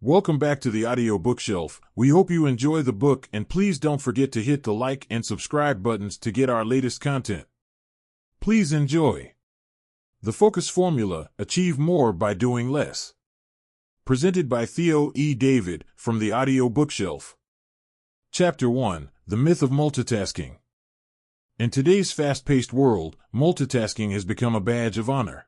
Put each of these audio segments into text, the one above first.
Welcome back to the audio bookshelf. We hope you enjoy the book, and please don't forget to hit the like and subscribe buttons to get our latest content. Please enjoy. The Focus Formula: Achieve More by Doing Less. Presented by Theo E. David from the audio bookshelf. Chapter 1: The Myth of Multitasking. In today's fast-paced world, multitasking has become a badge of honor.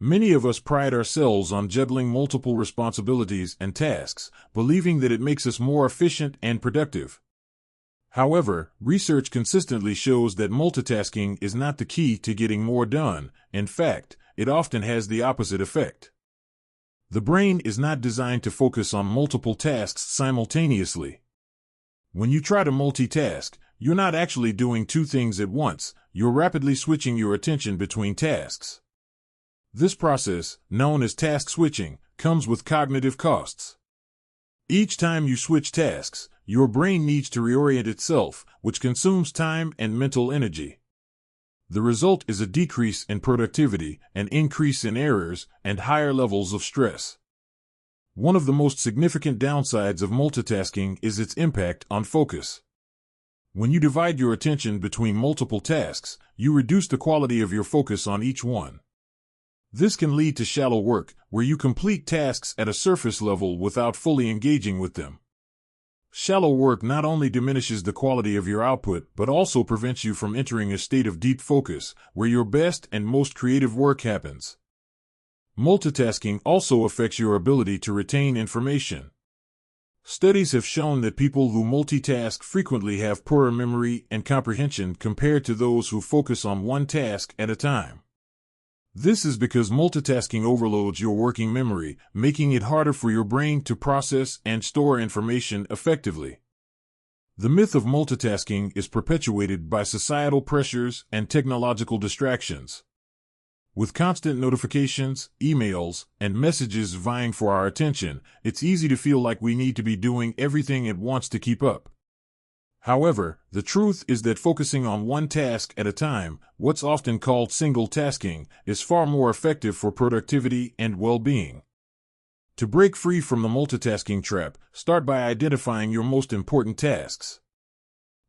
Many of us pride ourselves on juggling multiple responsibilities and tasks, believing that it makes us more efficient and productive. However, research consistently shows that multitasking is not the key to getting more done. In fact, it often has the opposite effect. The brain is not designed to focus on multiple tasks simultaneously. When you try to multitask, you're not actually doing two things at once, you're rapidly switching your attention between tasks. This process, known as task switching, comes with cognitive costs. Each time you switch tasks, your brain needs to reorient itself, which consumes time and mental energy. The result is a decrease in productivity, an increase in errors, and higher levels of stress. One of the most significant downsides of multitasking is its impact on focus. When you divide your attention between multiple tasks, you reduce the quality of your focus on each one. This can lead to shallow work, where you complete tasks at a surface level without fully engaging with them. Shallow work not only diminishes the quality of your output, but also prevents you from entering a state of deep focus, where your best and most creative work happens. Multitasking also affects your ability to retain information. Studies have shown that people who multitask frequently have poorer memory and comprehension compared to those who focus on one task at a time. This is because multitasking overloads your working memory, making it harder for your brain to process and store information effectively. The myth of multitasking is perpetuated by societal pressures and technological distractions. With constant notifications, emails, and messages vying for our attention, it's easy to feel like we need to be doing everything at once to keep up. However, the truth is that focusing on one task at a time, what's often called single tasking, is far more effective for productivity and well-being. To break free from the multitasking trap, start by identifying your most important tasks.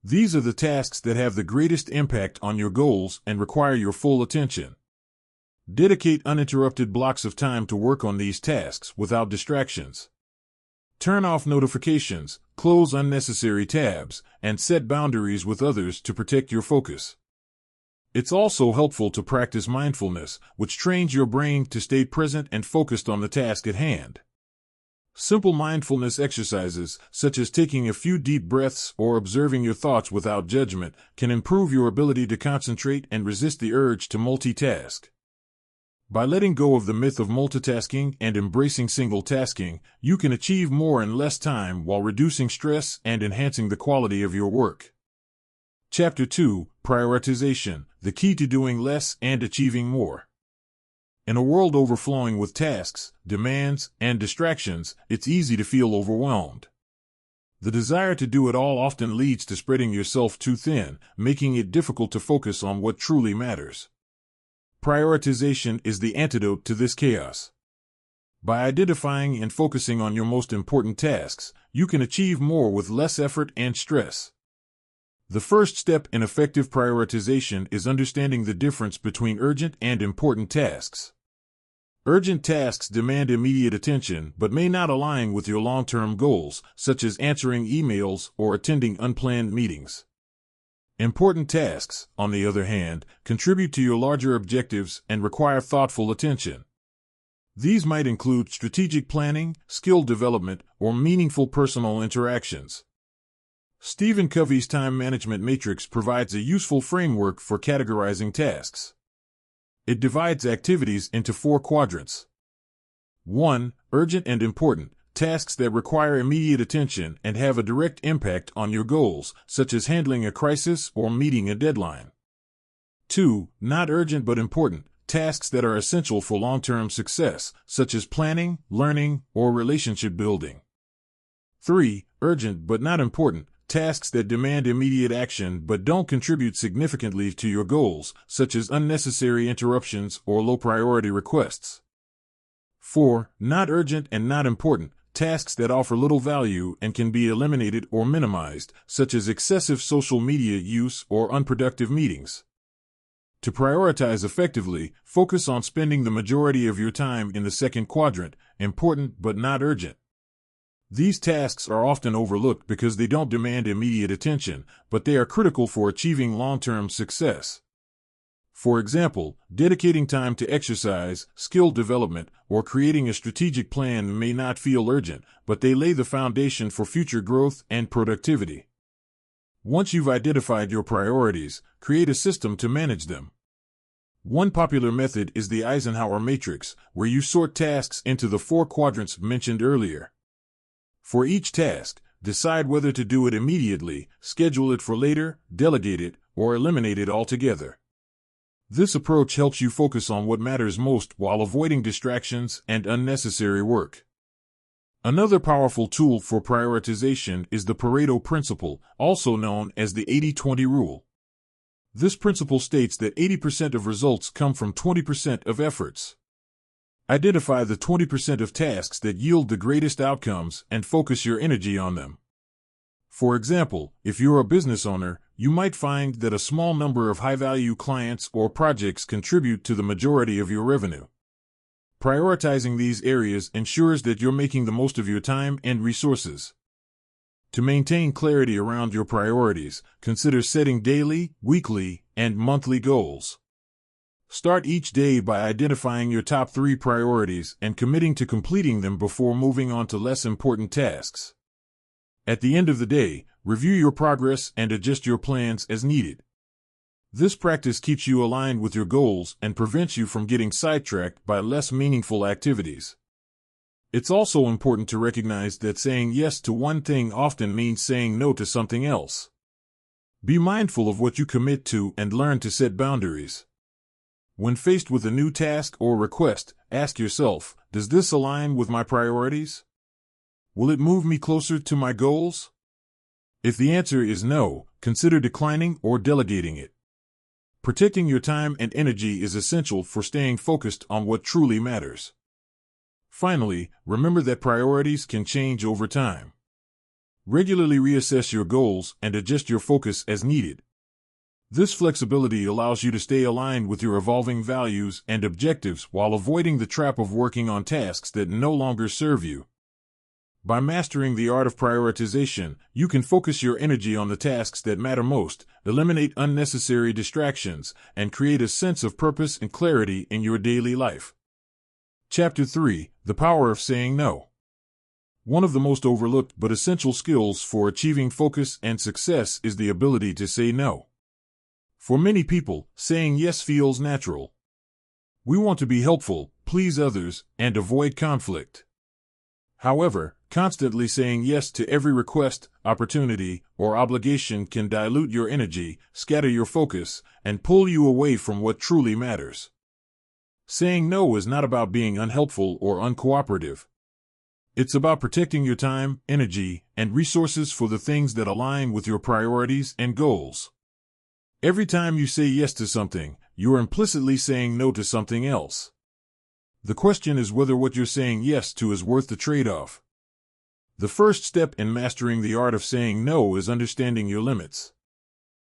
These are the tasks that have the greatest impact on your goals and require your full attention. Dedicate uninterrupted blocks of time to work on these tasks without distractions. Turn off notifications, close unnecessary tabs, and set boundaries with others to protect your focus. It's also helpful to practice mindfulness, which trains your brain to stay present and focused on the task at hand. Simple mindfulness exercises, such as taking a few deep breaths or observing your thoughts without judgment, can improve your ability to concentrate and resist the urge to multitask. By letting go of the myth of multitasking and embracing single tasking, you can achieve more in less time while reducing stress and enhancing the quality of your work. Chapter 2: Prioritization: The Key to Doing Less and Achieving More. In a world overflowing with tasks, demands, and distractions, it's easy to feel overwhelmed. The desire to do it all often leads to spreading yourself too thin, making it difficult to focus on what truly matters. Prioritization is the antidote to this chaos. By identifying and focusing on your most important tasks, you can achieve more with less effort and stress. The first step in effective prioritization is understanding the difference between urgent and important tasks. Urgent tasks demand immediate attention but may not align with your long-term goals, such as answering emails or attending unplanned meetings. Important tasks, on the other hand, contribute to your larger objectives and require thoughtful attention. These might include strategic planning, skill development, or meaningful personal interactions. Stephen Covey's time management matrix provides a useful framework for categorizing tasks. It divides activities into 4 quadrants. 1. Urgent and important. Tasks that require immediate attention and have a direct impact on your goals, such as handling a crisis or meeting a deadline. 2. Not urgent but important. Tasks that are essential for long-term success, such as planning, learning, or relationship building. 3. Urgent but not important. Tasks that demand immediate action but don't contribute significantly to your goals, such as unnecessary interruptions or low-priority requests. 4. Not urgent and not important. tasks that offer little value and can be eliminated or minimized, such as excessive social media use or unproductive meetings. To prioritize effectively, focus on spending the majority of your time in the second quadrant, important but not urgent. These tasks are often overlooked because they don't demand immediate attention, but they are critical for achieving long-term success. For example, dedicating time to exercise, skill development, or creating a strategic plan may not feel urgent, but they lay the foundation for future growth and productivity. Once you've identified your priorities, create a system to manage them. One popular method is the Eisenhower matrix, where you sort tasks into the 4 quadrants mentioned earlier. For each task, decide whether to do it immediately, schedule it for later, delegate it, or eliminate it altogether. This approach helps you focus on what matters most while avoiding distractions and unnecessary work. Another powerful tool for prioritization is the Pareto principle, also known as the 80-20 rule. This principle states that 80% of results come from 20% of efforts. Identify the 20% of tasks that yield the greatest outcomes and focus your energy on them. For example, if you're a business owner, you might find that a small number of high-value clients or projects contribute to the majority of your revenue. Prioritizing these areas ensures that you're making the most of your time and resources. To maintain clarity around your priorities, consider setting daily, weekly, and monthly goals. Start each day by identifying your top 3 priorities and committing to completing them before moving on to less important tasks. At the end of the day, review your progress and adjust your plans as needed. This practice keeps you aligned with your goals and prevents you from getting sidetracked by less meaningful activities. It's also important to recognize that saying yes to one thing often means saying no to something else. Be mindful of what you commit to and learn to set boundaries. When faced with a new task or request, ask yourself, does this align with my priorities? Will it move me closer to my goals? If the answer is no, consider declining or delegating it. Protecting your time and energy is essential for staying focused on what truly matters. Finally, remember that priorities can change over time. Regularly reassess your goals and adjust your focus as needed. This flexibility allows you to stay aligned with your evolving values and objectives while avoiding the trap of working on tasks that no longer serve you. By mastering the art of prioritization, you can focus your energy on the tasks that matter most, eliminate unnecessary distractions, and create a sense of purpose and clarity in your daily life. Chapter 3: The Power of Saying No. One of the most overlooked but essential skills for achieving focus and success is the ability to say no. For many people, saying yes feels natural. We want to be helpful, please others, and avoid conflict. However, constantly saying yes to every request, opportunity, or obligation can dilute your energy, scatter your focus, and pull you away from what truly matters. Saying no is not about being unhelpful or uncooperative. It's about protecting your time, energy, and resources for the things that align with your priorities and goals. Every time you say yes to something, you're implicitly saying no to something else. The question is whether what you're saying yes to is worth the trade-off. The first step in mastering the art of saying no is understanding your limits.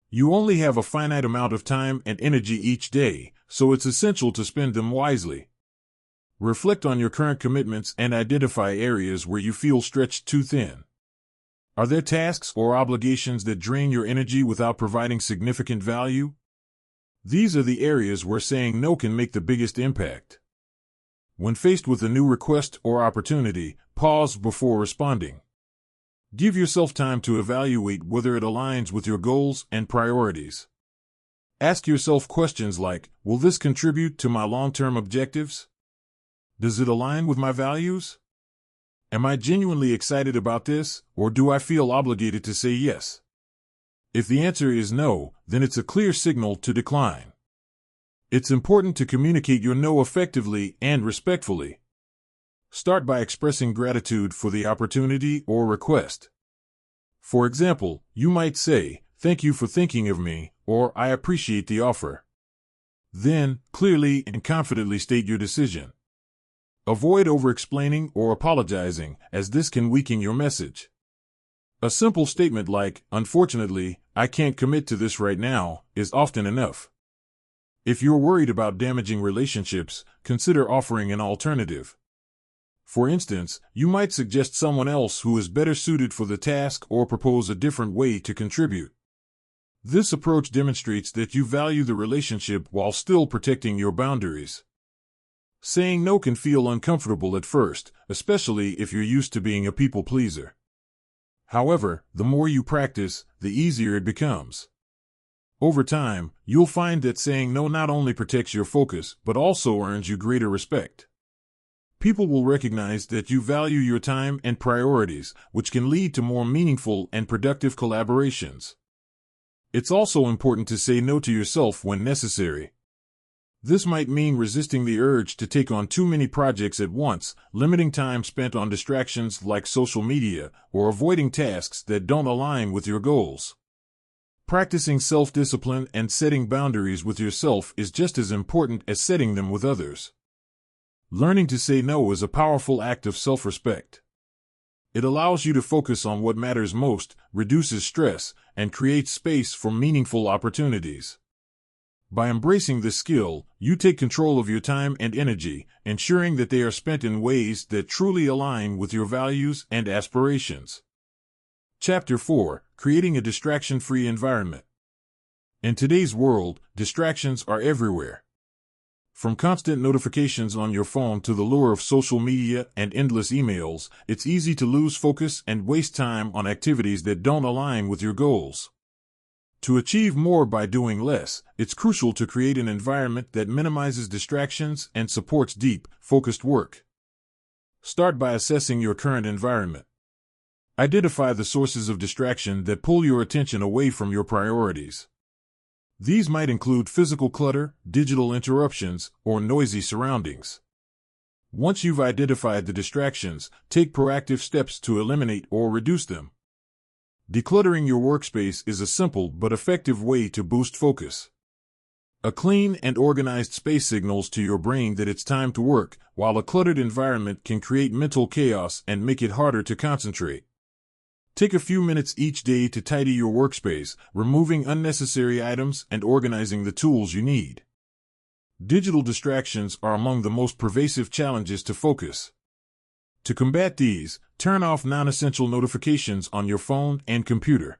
You only have a finite amount of time and energy each day, so it's essential to spend them wisely. Reflect on your current commitments and identify areas where you feel stretched too thin. Are there tasks or obligations that drain your energy without providing significant value? These are the areas where saying no can make the biggest impact. When faced with a new request or opportunity, pause before responding. Give yourself time to evaluate whether it aligns with your goals and priorities. Ask yourself questions like, will this contribute to my long-term objectives? Does it align with my values? Am I genuinely excited about this, or do I feel obligated to say yes? If the answer is no, then it's a clear signal to decline. It's important to communicate your no effectively and respectfully. Start by expressing gratitude for the opportunity or request. For example, you might say, "Thank you for thinking of me," or "I appreciate the offer." Then, clearly and confidently state your decision. Avoid over-explaining or apologizing, as this can weaken your message. A simple statement like, "Unfortunately, I can't commit to this right now," is often enough. If you're worried about damaging relationships, consider offering an alternative. For instance, you might suggest someone else who is better suited for the task or propose a different way to contribute. This approach demonstrates that you value the relationship while still protecting your boundaries. Saying no can feel uncomfortable at first, especially if you're used to being a people pleaser. However, the more you practice, the easier it becomes. Over time, you'll find that saying no not only protects your focus, but also earns you greater respect. People will recognize that you value your time and priorities, which can lead to more meaningful and productive collaborations. It's also important to say no to yourself when necessary. This might mean resisting the urge to take on too many projects at once, limiting time spent on distractions like social media, or avoiding tasks that don't align with your goals. Practicing self-discipline and setting boundaries with yourself is just as important as setting them with others. Learning to say no is a powerful act of self-respect. It allows you to focus on what matters most, reduces stress, and creates space for meaningful opportunities. By embracing this skill, you take control of your time and energy, ensuring that they are spent in ways that truly align with your values and aspirations. Chapter 4: Creating a Distraction-Free Environment. In today's world, distractions are everywhere. From constant notifications on your phone to the lure of social media and endless emails, it's easy to lose focus and waste time on activities that don't align with your goals. To achieve more by doing less, it's crucial to create an environment that minimizes distractions and supports deep, focused work. Start by assessing your current environment. Identify the sources of distraction that pull your attention away from your priorities. These might include physical clutter, digital interruptions, or noisy surroundings. Once you've identified the distractions, take proactive steps to eliminate or reduce them. Decluttering your workspace is a simple but effective way to boost focus. A clean and organized space signals to your brain that it's time to work, while a cluttered environment can create mental chaos and make it harder to concentrate. Take a few minutes each day to tidy your workspace, removing unnecessary items and organizing the tools you need. Digital distractions are among the most pervasive challenges to focus. To combat these, turn off non-essential notifications on your phone and computer.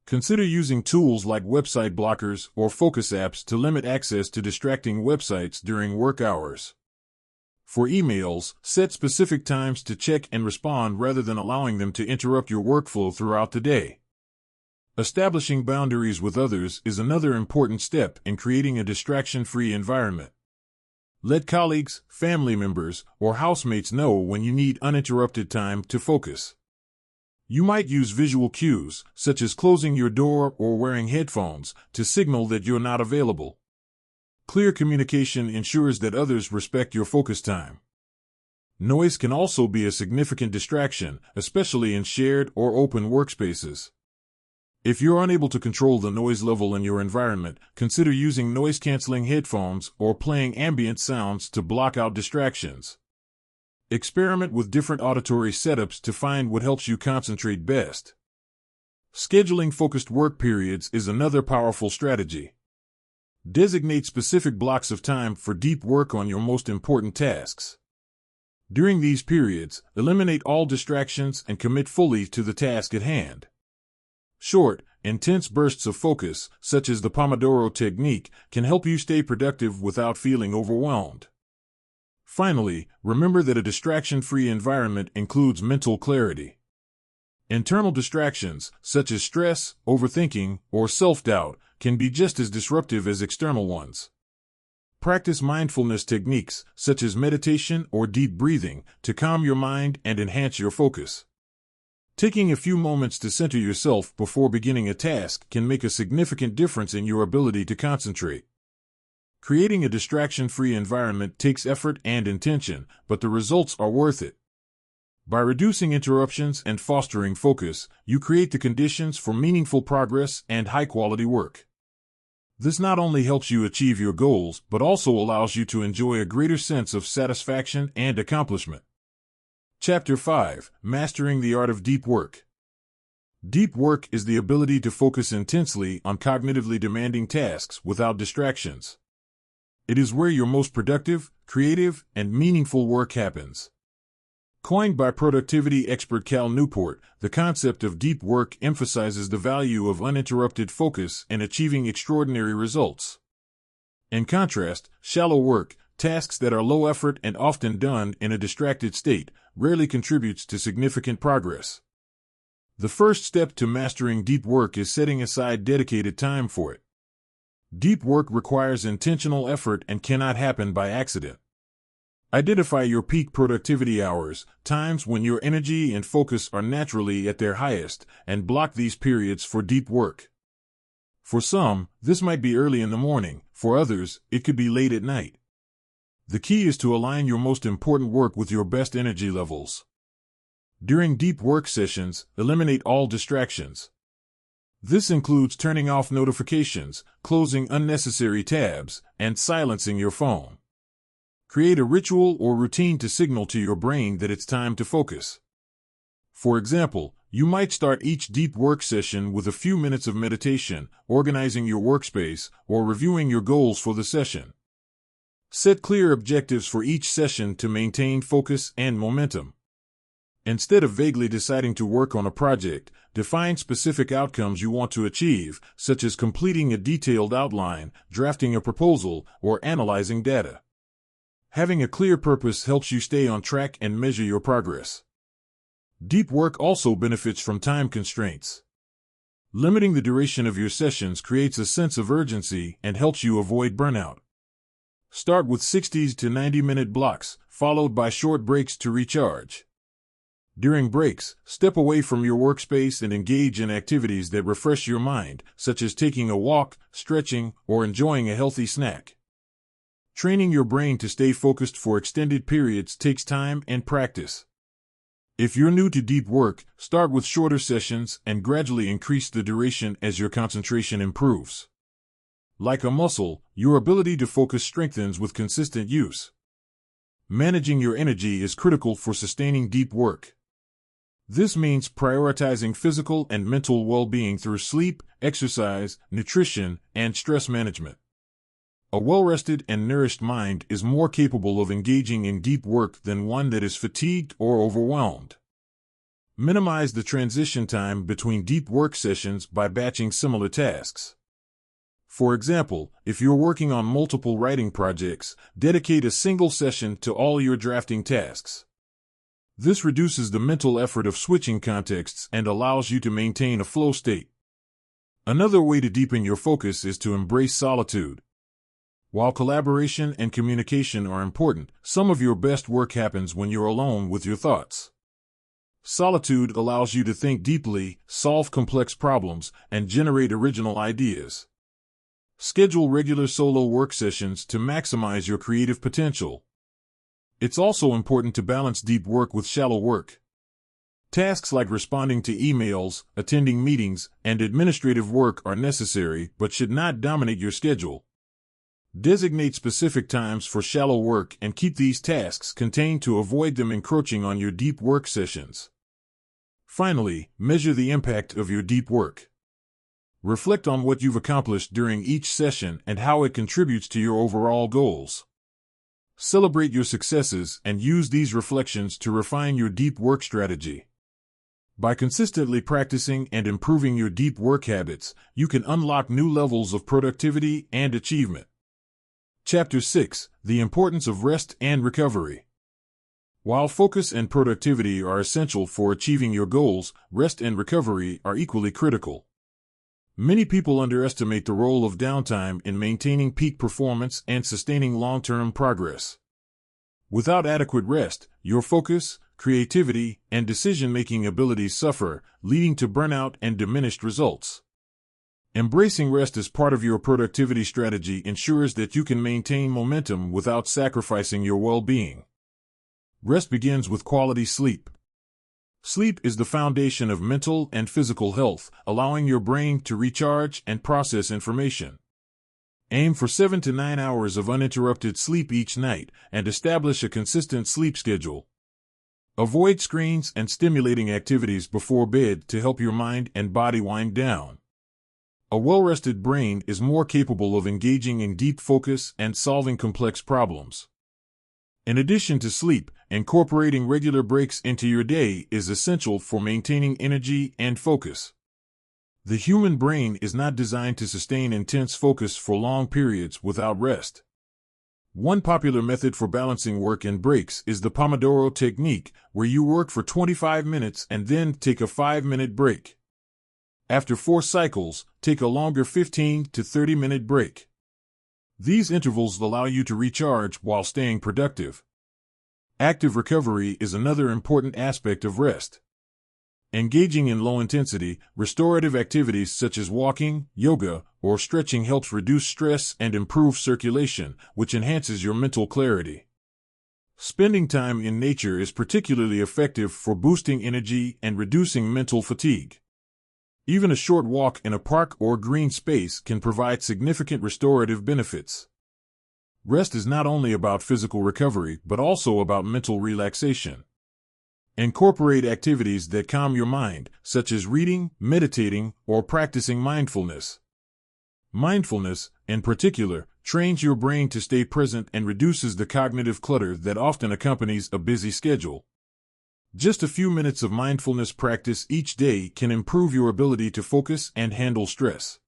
Consider using tools like website blockers or focus apps to limit access to distracting websites during work hours. For emails, set specific times to check and respond rather than allowing them to interrupt your workflow throughout the day. Establishing boundaries with others is another important step in creating a distraction-free environment. Let colleagues, family members, or housemates know when you need uninterrupted time to focus. You might use visual cues, such as closing your door or wearing headphones, to signal that you're not available. Clear communication ensures that others respect your focus time. Noise can also be a significant distraction, especially in shared or open workspaces. If you're unable to control the noise level in your environment, consider using noise-canceling headphones or playing ambient sounds to block out distractions. Experiment with different auditory setups to find what helps you concentrate best. Scheduling focused work periods is another powerful strategy. Designate specific blocks of time for deep work on your most important tasks. During these periods, eliminate all distractions and commit fully to the task at hand. Short, intense bursts of focus, such as the Pomodoro technique, can help you stay productive without feeling overwhelmed. Finally, remember that a distraction-free environment includes mental clarity. Internal distractions, such as stress, overthinking, or self-doubt, can be just as disruptive as external ones. Practice mindfulness techniques, such as meditation or deep breathing, to calm your mind and enhance your focus. Taking a few moments to center yourself before beginning a task can make a significant difference in your ability to concentrate. Creating a distraction-free environment takes effort and intention, but the results are worth it. By reducing interruptions and fostering focus, you create the conditions for meaningful progress and high-quality work. This not only helps you achieve your goals, but also allows you to enjoy a greater sense of satisfaction and accomplishment. Chapter 5: Mastering the Art of Deep Work. Deep work is the ability to focus intensely on cognitively demanding tasks without distractions. It is where your most productive, creative, and meaningful work happens. Coined by productivity expert Cal Newport, the concept of deep work emphasizes the value of uninterrupted focus in achieving extraordinary results. In contrast, shallow work, tasks that are low effort and often done in a distracted state, rarely contributes to significant progress. The first step to mastering deep work is setting aside dedicated time for it. Deep work requires intentional effort and cannot happen by accident. Identify your peak productivity hours, times when your energy and focus are naturally at their highest, and block these periods for deep work. For some, this might be early in the morning. For others, it could be late at night. The key is to align your most important work with your best energy levels. During deep work sessions, eliminate all distractions. This includes turning off notifications, closing unnecessary tabs, and silencing your phone. Create a ritual or routine to signal to your brain that it's time to focus. For example, you might start each deep work session with a few minutes of meditation, organizing your workspace, or reviewing your goals for the session. Set clear objectives for each session to maintain focus and momentum. Instead of vaguely deciding to work on a project, define specific outcomes you want to achieve, such as completing a detailed outline, drafting a proposal, or analyzing data. Having a clear purpose helps you stay on track and measure your progress. Deep work also benefits from time constraints. Limiting the duration of your sessions creates a sense of urgency and helps you avoid burnout. Start with 60 to 90-minute blocks, followed by short breaks to recharge. During breaks, step away from your workspace and engage in activities that refresh your mind, such as taking a walk, stretching, or enjoying a healthy snack. Training your brain to stay focused for extended periods takes time and practice. If you're new to deep work, start with shorter sessions and gradually increase the duration as your concentration improves. Like a muscle, your ability to focus strengthens with consistent use. Managing your energy is critical for sustaining deep work. This means prioritizing physical and mental well-being through sleep, exercise, nutrition, and stress management. A well-rested and nourished mind is more capable of engaging in deep work than one that is fatigued or overwhelmed. Minimize the transition time between deep work sessions by batching similar tasks. For example, if you're working on multiple writing projects, dedicate a single session to all your drafting tasks. This reduces the mental effort of switching contexts and allows you to maintain a flow state. Another way to deepen your focus is to embrace solitude. While collaboration and communication are important, some of your best work happens when you're alone with your thoughts. Solitude allows you to think deeply, solve complex problems, and generate original ideas. Schedule regular solo work sessions to maximize your creative potential. It's also important to balance deep work with shallow work. Tasks like responding to emails, attending meetings, and administrative work are necessary but should not dominate your schedule. Designate specific times for shallow work and keep these tasks contained to avoid them encroaching on your deep work sessions. Finally, measure the impact of your deep work. Reflect on what you've accomplished during each session and how it contributes to your overall goals. Celebrate your successes and use these reflections to refine your deep work strategy. By consistently practicing and improving your deep work habits, you can unlock new levels of productivity and achievement. Chapter 6: The Importance of Rest and Recovery. While focus and productivity are essential for achieving your goals, rest and recovery are equally critical. Many people underestimate the role of downtime in maintaining peak performance and sustaining long-term progress. Without adequate rest, your focus, creativity, and decision-making abilities suffer, leading to burnout and diminished results. Embracing rest as part of your productivity strategy ensures that you can maintain momentum without sacrificing your well-being. Rest begins with quality sleep. Sleep is the foundation of mental and physical health, allowing your brain to recharge and process information. Aim for 7 to 9 hours of uninterrupted sleep each night and establish a consistent sleep schedule. Avoid screens and stimulating activities before bed to help your mind and body wind down. A well-rested brain is more capable of engaging in deep focus and solving complex problems. In addition to sleep, incorporating regular breaks into your day is essential for maintaining energy and focus. The human brain is not designed to sustain intense focus for long periods without rest. One popular method for balancing work and breaks is the Pomodoro technique, where you work for 25 minutes and then take a 5-minute break. After 4 cycles, take a longer 15 to 30-minute break. These intervals allow you to recharge while staying productive. Active recovery is another important aspect of rest. Engaging in low-intensity, restorative activities such as walking, yoga, or stretching helps reduce stress and improve circulation, which enhances your mental clarity. Spending time in nature is particularly effective for boosting energy and reducing mental fatigue. Even a short walk in a park or green space can provide significant restorative benefits. Rest is not only about physical recovery, but also about mental relaxation. Incorporate activities that calm your mind, such as reading, meditating, or practicing mindfulness. Mindfulness, in particular, trains your brain to stay present and reduces the cognitive clutter that often accompanies a busy schedule. Just a few minutes of mindfulness practice each day can improve your ability to focus and handle stress.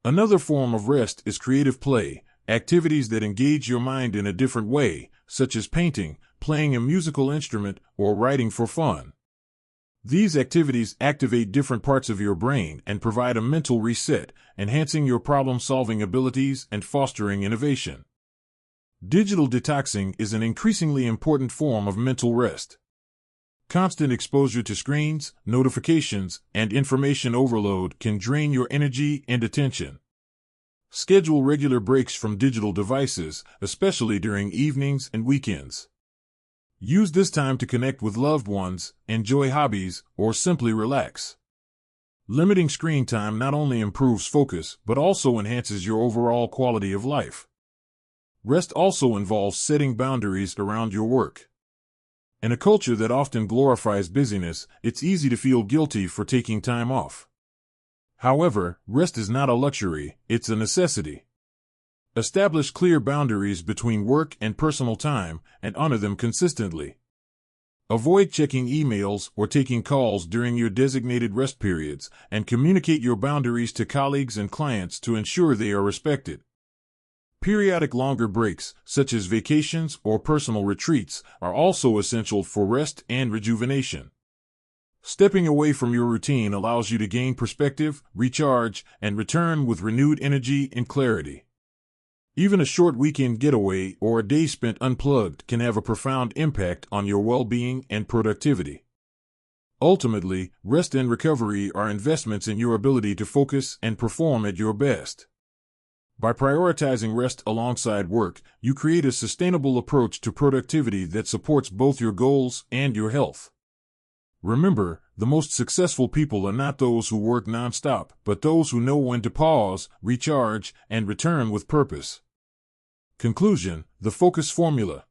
Another form of rest is creative play, activities that engage your mind in a different way, such as painting, playing a musical instrument, or writing for fun. These activities activate different parts of your brain and provide a mental reset, enhancing your problem-solving abilities and fostering innovation. Digital detoxing is an increasingly important form of mental rest. Constant exposure to screens, notifications, and information overload can drain your energy and attention. Schedule regular breaks from digital devices, especially during evenings and weekends. Use this time to connect with loved ones, enjoy hobbies, or simply relax. Limiting screen time not only improves focus, but also enhances your overall quality of life. Rest also involves setting boundaries around your work. In a culture that often glorifies busyness, it's easy to feel guilty for taking time off. However, rest is not a luxury, it's a necessity. Establish clear boundaries between work and personal time, and honor them consistently. Avoid checking emails or taking calls during your designated rest periods, and communicate your boundaries to colleagues and clients to ensure they are respected. Periodic longer breaks, such as vacations or personal retreats, are also essential for rest and rejuvenation. Stepping away from your routine allows you to gain perspective, recharge, and return with renewed energy and clarity. Even a short weekend getaway or a day spent unplugged can have a profound impact on your well-being and productivity. Ultimately, rest and recovery are investments in your ability to focus and perform at your best. By prioritizing rest alongside work, you create a sustainable approach to productivity that supports both your goals and your health. Remember, the most successful people are not those who work nonstop, but those who know when to pause, recharge, and return with purpose. Conclusion: the focus formula.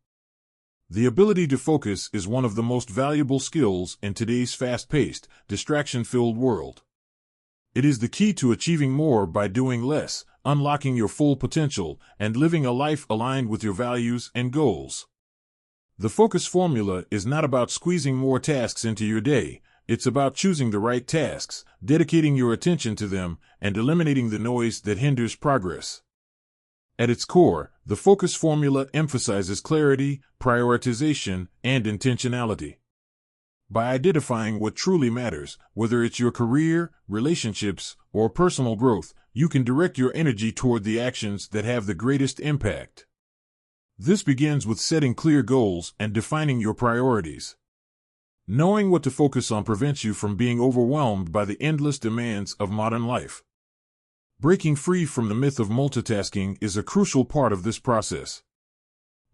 The ability to focus is one of the most valuable skills in today's fast-paced, distraction-filled world. It is the key to achieving more by doing less, unlocking your full potential, and living a life aligned with your values and goals. The focus formula is not about squeezing more tasks into your day, it's about choosing the right tasks, dedicating your attention to them, and eliminating the noise that hinders progress. At its core, the focus formula emphasizes clarity, prioritization, and intentionality. By identifying what truly matters, whether it's your career, relationships, or personal growth, you can direct your energy toward the actions that have the greatest impact. This begins with setting clear goals and defining your priorities. Knowing what to focus on prevents you from being overwhelmed by the endless demands of modern life. Breaking free from the myth of multitasking is a crucial part of this process.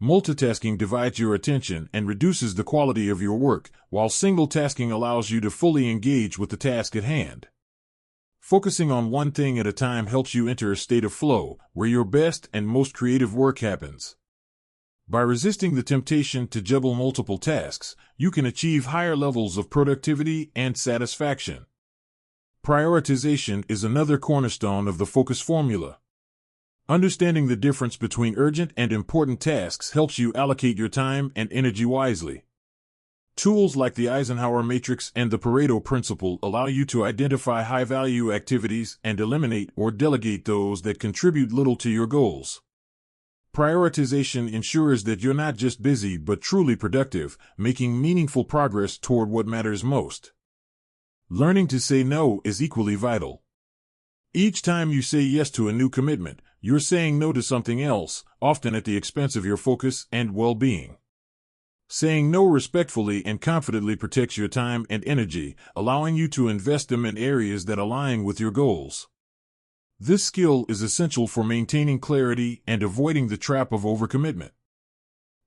Multitasking divides your attention and reduces the quality of your work, while single tasking allows you to fully engage with the task at hand. Focusing on one thing at a time helps you enter a state of flow, where your best and most creative work happens. By resisting the temptation to juggle multiple tasks, you can achieve higher levels of productivity and satisfaction. Prioritization is another cornerstone of the focus formula. Understanding the difference between urgent and important tasks helps you allocate your time and energy wisely. Tools like the Eisenhower matrix and the Pareto principle allow you to identify high-value activities and eliminate or delegate those that contribute little to your goals. Prioritization ensures that you're not just busy but truly productive, making meaningful progress toward what matters most. Learning to say no is equally vital. Each time you say yes to a new commitment, you're saying no to something else, often at the expense of your focus and well-being. Saying no respectfully and confidently protects your time and energy, allowing you to invest them in areas that align with your goals. This skill is essential for maintaining clarity and avoiding the trap of overcommitment.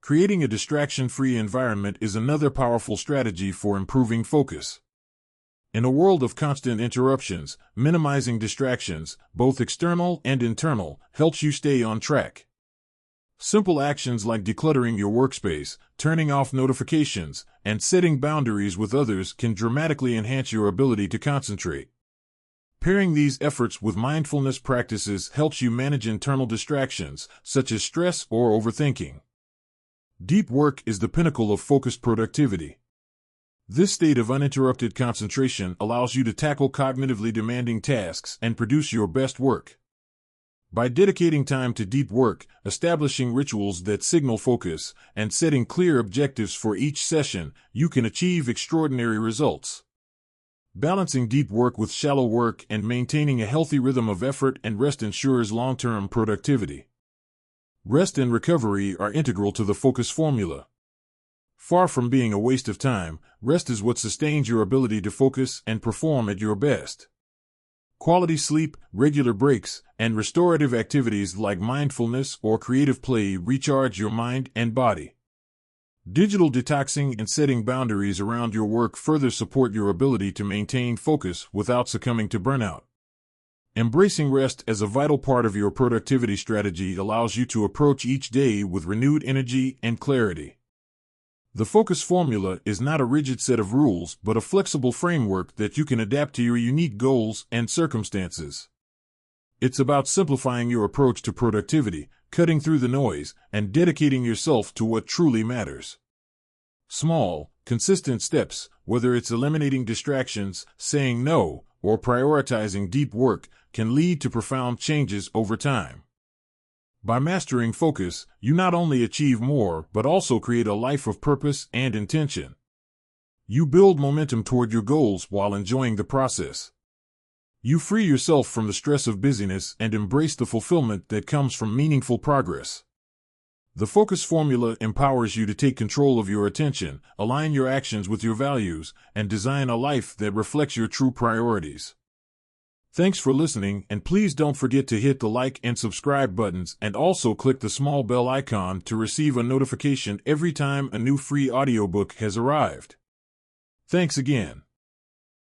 Creating a distraction-free environment is another powerful strategy for improving focus. In a world of constant interruptions, minimizing distractions, both external and internal, helps you stay on track. Simple actions like decluttering your workspace, turning off notifications, and setting boundaries with others can dramatically enhance your ability to concentrate. Pairing these efforts with mindfulness practices helps you manage internal distractions, such as stress or overthinking. Deep work is the pinnacle of focused productivity. This state of uninterrupted concentration allows you to tackle cognitively demanding tasks and produce your best work. By dedicating time to deep work, establishing rituals that signal focus, and setting clear objectives for each session, you can achieve extraordinary results. Balancing deep work with shallow work and maintaining a healthy rhythm of effort and rest ensures long-term productivity. Rest and recovery are integral to the focus formula. Far from being a waste of time, rest is what sustains your ability to focus and perform at your best. Quality sleep, regular breaks, and restorative activities like mindfulness or creative play recharge your mind and body. Digital detoxing and setting boundaries around your work further support your ability to maintain focus without succumbing to burnout. Embracing rest as a vital part of your productivity strategy allows you to approach each day with renewed energy and clarity. The focus formula is not a rigid set of rules, but a flexible framework that you can adapt to your unique goals and circumstances. It's about simplifying your approach to productivity, cutting through the noise, and dedicating yourself to what truly matters. Small, consistent steps, whether it's eliminating distractions, saying no, or prioritizing deep work, can lead to profound changes over time. By mastering focus, you not only achieve more, but also create a life of purpose and intention. You build momentum toward your goals while enjoying the process. You free yourself from the stress of busyness and embrace the fulfillment that comes from meaningful progress. The focus formula empowers you to take control of your attention, align your actions with your values, and design a life that reflects your true priorities. Thanks for listening, and please don't forget to hit the like and subscribe buttons and also click the small bell icon to receive a notification every time a new free audiobook has arrived. Thanks again.